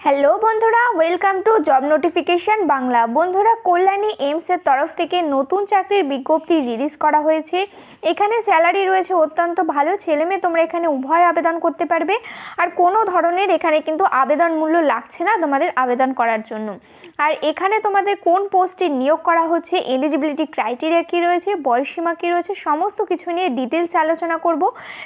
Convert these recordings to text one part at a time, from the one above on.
Hello বন্ধুরা, welcome to job notification Bangla. বন্ধুরা, কল্যাণী এইমসের তরফ থেকে নতুন চাকরির বিজ্ঞপ্তি রিলিজ করা হয়েছে। এখানে স্যালারি রয়েছে অত্যন্ত ভালো। ছেলেমেয়ে তোমরা এখানে উভয় আবেদন করতে পারবে। আর কোনো ধরনের এখানে কিন্তু আবেদন মূল্য লাগছে না তোমাদের আবেদন করার জন্য। আর এখানে তোমাদের কোন পোস্টে নিয়োগ করা হচ্ছে, এলিজিবিলিটি ক্রাইটেরিয়া কী রয়েছে, বয়সসীমা কী রয়েছে, সমস্ত কিছু নিয়ে ডিটেলস আলোচনা করব।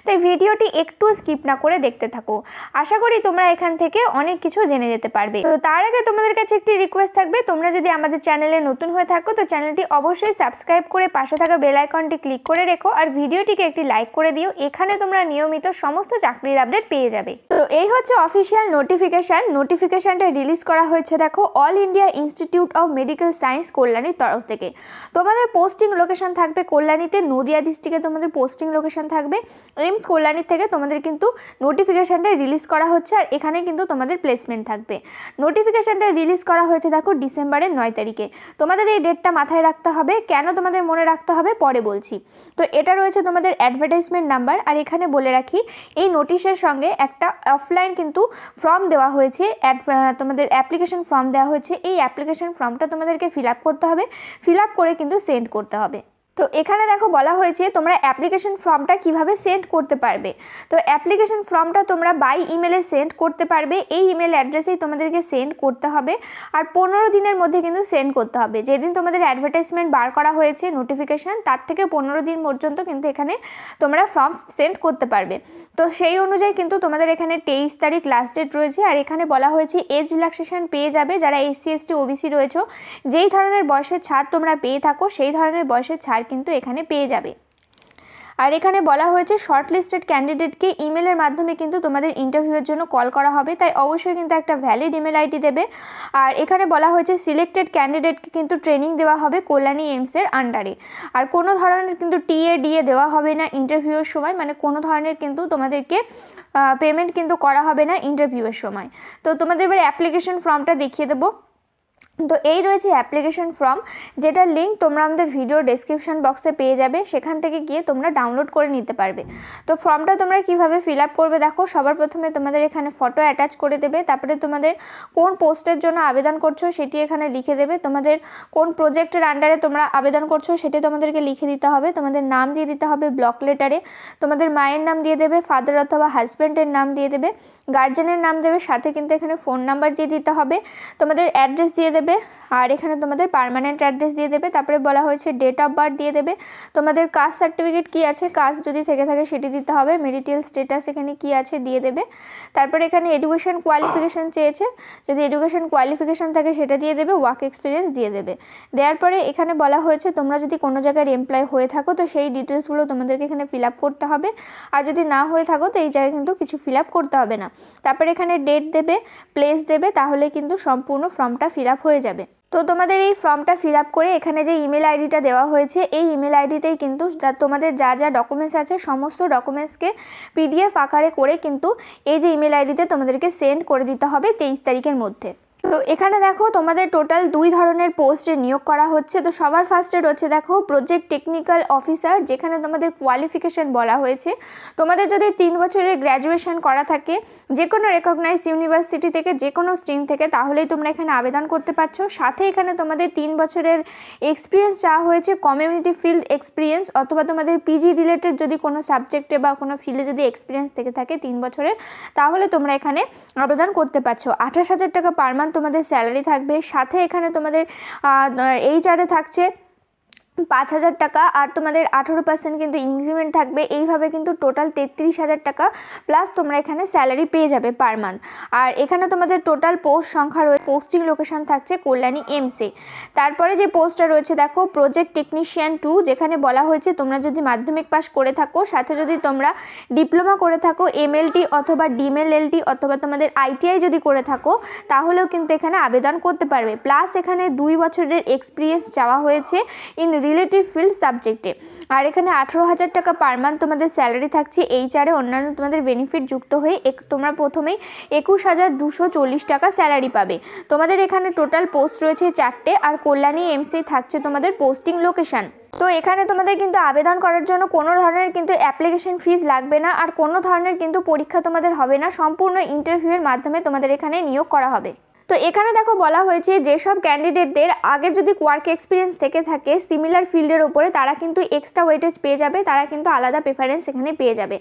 তাই ভিডিওটি একটু স্কিপ না করে দেখতে থাকো। আশা করি তোমরা এখান থেকে অনেক কিছু জেনে যেতে পারবে। তো তার আগে তোমাদের কাছে একটি রিকোয়েস্ট থাকবে, তোমরা যদি আমাদের চ্যানেলে নতুন হয়ে থাকো তো চ্যানেলটি অবশ্যই সাবস্ক্রাইব করে পাশে থাকা বেল আইকনটি ক্লিক করে রেখো আর ভিডিওটিকে একটি লাইক করে দিও। এখানে তোমরা নিয়মিত সমস্ত চাকরির আপডেট পেয়ে যাবে। তো এই হচ্ছে অফিসিয়াল নোটিফিকেশনটা রিলিজ করা হয়েছে দেখো All India Institute of Medical Science কল্যাণীর তরফ থেকে। তোমাদের পোস্টিং লোকেশন থাকবে কল্যাণীতে, নদিয়া ডিস্ট্রিক্টে তোমাদের পোস্টিং লোকেশন থাকবে। এইমস কল্যাণীর থেকে তোমাদের কিন্তু নোটিফিকেশনটা রিলিজ করা হচ্ছে আর এখানে কিন্তু তোমাদের প্লেসমেন্ট থাকবে। নোটিফিকেশনটা রিলিজ করা হয়েছে দেখো ডিসেম্বরের 9 তারিখে। তোমাদের এই ডেটটা মাথায় রাখতে হবে। কেন তোমাদের মনে রাখতে হবে পরে বলছি। তো এটা রয়েছে তোমাদের অ্যাডভার্টাইজমেন্ট নাম্বার। আর এখানে বলে রাখি, এই নোটিশের সঙ্গে একটা অফলাইন কিন্তু ফর্ম দেওয়া হয়েছে, তোমাদের অ্যাপ্লিকেশন ফর্ম দেওয়া হয়েছে। এই অ্যাপ্লিকেশন ফর্মটা তোমাদেরকে ফিল আপ করতে হবে, ফিল আপ করে কিন্তু সেন্ড করতে হবে। তো এখানে দেখো বলা হয়েছে তোমরা অ্যাপ্লিকেশন ফর্মটা কিভাবে সেন্ড করতে পারবে। তো অ্যাপ্লিকেশন ফর্মটা তোমরা বাই ইমেলে সেন্ড করতে পারবে। এই ইমেল অ্যাড্রেসেই তোমাদেরকে সেন্ড করতে হবে আর 15 দিনের মধ্যে কিন্তু সেন্ড করতে হবে। যেদিন তোমাদের অ্যাডভার্টাইজমেন্ট বার করা হয়েছে নোটিফিকেশান, তার থেকে 15 দিন পর্যন্ত কিন্তু এখানে তোমরা ফর্ম সেন্ড করতে পারবে। তো সেই অনুযায়ী কিন্তু তোমাদের এখানে 23 তারিখ লাস্ট ডেট রয়েছে। আর এখানে বলা হয়েছে এজ রিল্যাক্সেশন পেয়ে যাবে যারা SC ST OBC রয়েছে। যেই ধরনের বয়সের ছাড় তোমরা পেয়ে থাকো সেই ধরনের বয়সের ছাড় কিন্তু এখানে পেয়ে যাবে। আর এখানে বলা হয়েছে শর্ট লিস্টেড ক্যান্ডিডেটকে ইমেলের মাধ্যমে কিন্তু তোমাদের ইন্টারভিউয়ের জন্য কল করা হবে, তাই অবশ্যই কিন্তু একটা ভ্যালিড ইমেল আইডি দেবে। আর এখানে বলা হয়েছে সিলেক্টেড ক্যান্ডিডেটকে কিন্তু ট্রেনিং দেওয়া হবে কল্যাণী এইমসের আন্ডারে। আর কোনো ধরনের কিন্তু টিএ ডিএ দেওয়া হবে না ইন্টারভিউয়ের সময়, মানে কোনো ধরনের কিন্তু তোমাদেরকে পেমেন্ট কিন্তু করা হবে না ইন্টারভিউয়ের সময়। তো তোমাদের এবার অ্যাপ্লিকেশন ফর্মটা দেখিয়ে দেবো। তো এই রয়েছে অ্যাপ্লিকেশন ফর্ম, যেটার লিঙ্ক তোমরা আমাদের ভিডিও ডেসক্রিপশন বক্সে পেয়ে যাবে। সেখান থেকে গিয়ে তোমরা ডাউনলোড করে নিতে পারবে। তো ফর্মটা তোমরা কিভাবে ফিল আপ করবে দেখো, সবার প্রথমে তোমাদের এখানে ফটো অ্যাটাচ করে দেবে। তারপরে তোমাদের কোন পোস্টের জন্য আবেদন করছো সেটি এখানে লিখে দেবে। তোমাদের কোন প্রজেক্টের আন্ডারে তোমরা আবেদন করছো সেটি তোমাদেরকে লিখে দিতে হবে। তোমাদের নাম দিয়ে দিতে হবে ব্লক লেটারে। তোমাদের মায়ের নাম দিয়ে দেবে, ফাদার অথবা হাজব্যান্ডের নাম দিয়ে দেবে, গার্জেনের নাম দেবে, সাথে কিন্তু এখানে ফোন নাম্বার দিয়ে দিতে হবে। তোমাদের অ্যাড্রেস দিয়ে দেবে আর এখানে তোমাদের পার্মানেন্ট অ্যাড্রেস দিয়ে দেবে। তারপরে বলা হয়েছে ডেট অফ বার্থ দিয়ে দেবে। তোমাদের কাস্ট সার্টিফিকেট কী আছে, কাস্ট যদি থেকে থাকে সেটি দিতে হবে। মেরিটাল স্ট্যাটাস এখানে কী আছে দিয়ে দেবে। তারপরে এখানে এডুকেশন কোয়ালিফিকেশান চেয়েছে, যদি এডুকেশন কোয়ালিফিকেশান থাকে সেটা দিয়ে দেবে। ওয়ার্ক এক্সপিরিয়েন্স দিয়ে দেবে। দেওয়ার পরে এখানে বলা হয়েছে তোমরা যদি কোনো জায়গায় এমপ্লয় হয়ে থাকো তো সেই ডিটেলসগুলো তোমাদেরকে এখানে ফিল আপ করতে হবে। আর যদি না হয়ে থাকো তো এই জায়গায় কিন্তু কিছু ফিল আপ করতে হবে না। তারপরে এখানে ডেট দেবে, প্লেস দেবে, তাহলে কিন্তু সম্পূর্ণ ফর্মটা ফিল আপ হয়ে যাবে। তো তোমাদের এই ফর্মটা ফিল আপ করে এখানে যে ইমেল আইডিটা দেওয়া হয়েছে এই ইমেল আইডিতেই কিন্তু তোমাদের যা যা ডকুমেন্টস আছে সমস্ত ডকুমেন্টসকে PDF আকারে করে কিন্তু এই যে ইমেল আইডিতে তোমাদেরকে সেন্ড করে দিতে হবে 23 তারিখের মধ্যে। তো এখানে দেখো তোমাদের টোটাল 2 ধরনের পোস্টে নিয়োগ করা হচ্ছে। তো সবার ফার্স্টে রয়েছে দেখো প্রজেক্ট টেকনিক্যাল অফিসার, যেখানে তোমাদের কোয়ালিফিকেশান বলা হয়েছে তোমাদের যদি 3 বছরের গ্র্যাজুয়েশন করা থাকে যে কোনো রেকগনাইজড ইউনিভার্সিটি থেকে, যে কোনো স্ট্রিম থেকে, তাহলেই তোমরা এখানে আবেদন করতে পারছো। সাথে এখানে তোমাদের 3 বছরের এক্সপিরিয়েন্স চাওয়া হয়েছে, কমিউনিটি ফিল্ড এক্সপিরিয়েন্স অথবা তোমাদের PG রিলেটেড যদি কোনো সাবজেক্টে বা কোনো ফিল্ডে যদি এক্সপিরিয়েন্স থেকে থাকে 3 বছরের, তাহলে তোমরা এখানে আবেদন করতে পারছো। 28,000 টাকা পার মান্থ তোমাদের স্যালারি থাকবে। সাথে এখানে তোমাদের HR থাকছে 5,000 টাকা আর তোমাদের 18% কিন্তু ইনক্রিমেন্ট থাকবে। এইভাবে কিন্তু টোটাল 33,000 টাকা প্লাস তোমরা এখানে স্যালারি পেয়ে যাবে পার মান্থ। আর এখানে তোমাদের টোটাল পোস্ট সংখ্যা রয়েছে, পোস্টিং লোকেশন থাকছে কল্যাণী এইমসে। তারপরে যে পোস্টটা রয়েছে দেখো প্রজেক্ট টেকনিশিয়ান 2, যেখানে বলা হয়েছে তোমরা যদি মাধ্যমিক পাস করে থাকো, সাথে যদি তোমরা ডিপ্লোমা করে থাকো MLT অথবা DMLT অথবা তোমাদের ITI যদি করে থাকো তাহলেও কিন্তু এখানে আবেদন করতে পারবে। প্লাস এখানে 2 বছরের এক্সপিরিয়েন্স চাওয়া হয়েছে ইন রিলেটিভ ফিল্ড সাবজেক্টে। আর এখানে 18,000 টাকা পার মান্থ তোমাদের স্যালারি থাকছে। HR-এ অন্যান্য তোমাদের বেনিফিট যুক্ত হয়ে তোমরা প্রথমেই 21,240 টাকা স্যালারি পাবে। তোমাদের এখানে টোটাল পোস্ট রয়েছে 4টে, আর কল্যাণী এমসে থাকছে তোমাদের পোস্টিং লোকেশান। তো এখানে তোমাদের কিন্তু আবেদন করার জন্য কোনো ধরনের কিন্তু অ্যাপ্লিকেশন ফিজ লাগবে না, আর কোনো ধরনের কিন্তু পরীক্ষা তোমাদের হবে না, সম্পূর্ণ ইন্টারভিউয়ের মাধ্যমে তোমাদের এখানে নিয়োগ করা হবে। তো এখানে দেখো বলা হয়েছে যেসব ক্যান্ডিডেটদের আগে যদি ওয়ার্ক এক্সপিরিয়েন্স থেকে থাকে সিমিলার ফিল্ডের ওপরে, তারা কিন্তু এক্সট্রা ওয়েটেজ পেয়ে যাবে, তারা কিন্তু আলাদা প্রেফারেন্স এখানে পেয়ে যাবে।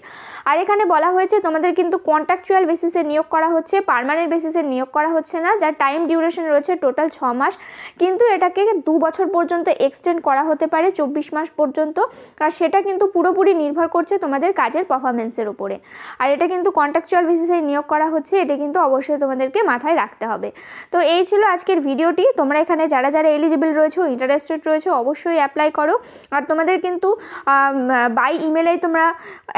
আর এখানে বলা হয়েছে তোমাদের কিন্তু কন্ট্রাকচুয়াল বেসিসে নিয়োগ করা হচ্ছে, পার্মানেন্ট বেসিসে নিয়োগ করা হচ্ছে না, যার টাইম ডিউরেশন রয়েছে টোটাল 6 মাস, কিন্তু এটাকে 2 বছর পর্যন্ত এক্সটেন্ড করা হতে পারে 24 মাস পর্যন্ত। আর সেটা কিন্তু পুরোপুরি নির্ভর করছে তোমাদের কাজের পারফরমেন্সের উপরে। আর এটা কিন্তু কন্ট্রাকচুয়াল বেসিসে নিয়োগ করা হচ্ছে, এটা কিন্তু অবশ্যই তোমাদেরকে মাথায় রাখতে হবে। তো এই ছিল আজকের ভিডিওটি। তোমরা এখানে যারা যারা এলিজিবল রয়েছে, ইন্টারেস্টেড রয়েছে, অবশ্যই অ্যাপ্লাই করো। আর তোমাদের কিন্তু বাই ইমেলেই তোমরা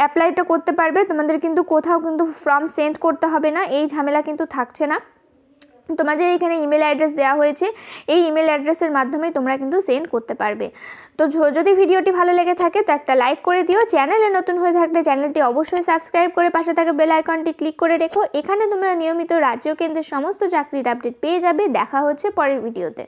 অ্যাপ্লাইটা করতে পারবে, তোমাদের কিন্তু কোথাও কিন্তু ফর্ম সেন্ড করতে হবে না, এই ঝামেলা কিন্তু থাকছে না। তোমাদের এখানে ইমেল অ্যাড্রেস দেওয়া হয়েছে, এই ইমেল অ্যাড্রেসের মাধ্যমে তোমরা কিন্তু সেন্ড করতে পারবে। তো যদি ভিডিওটি ভালো লেগে থাকে তো একটা লাইক করে দিও। চ্যানেলে নতুন হয়ে থাকলে চ্যানেলটি অবশ্যই সাবস্ক্রাইব করে পাশে থাকা বেল আইকনটি ক্লিক করে রেখো। এখানে তোমরা নিয়মিত রাজ্য কেন্দ্রের সমস্ত চাকরির আপডেট পেয়ে যাবে। দেখা হচ্ছে পরের ভিডিওতে।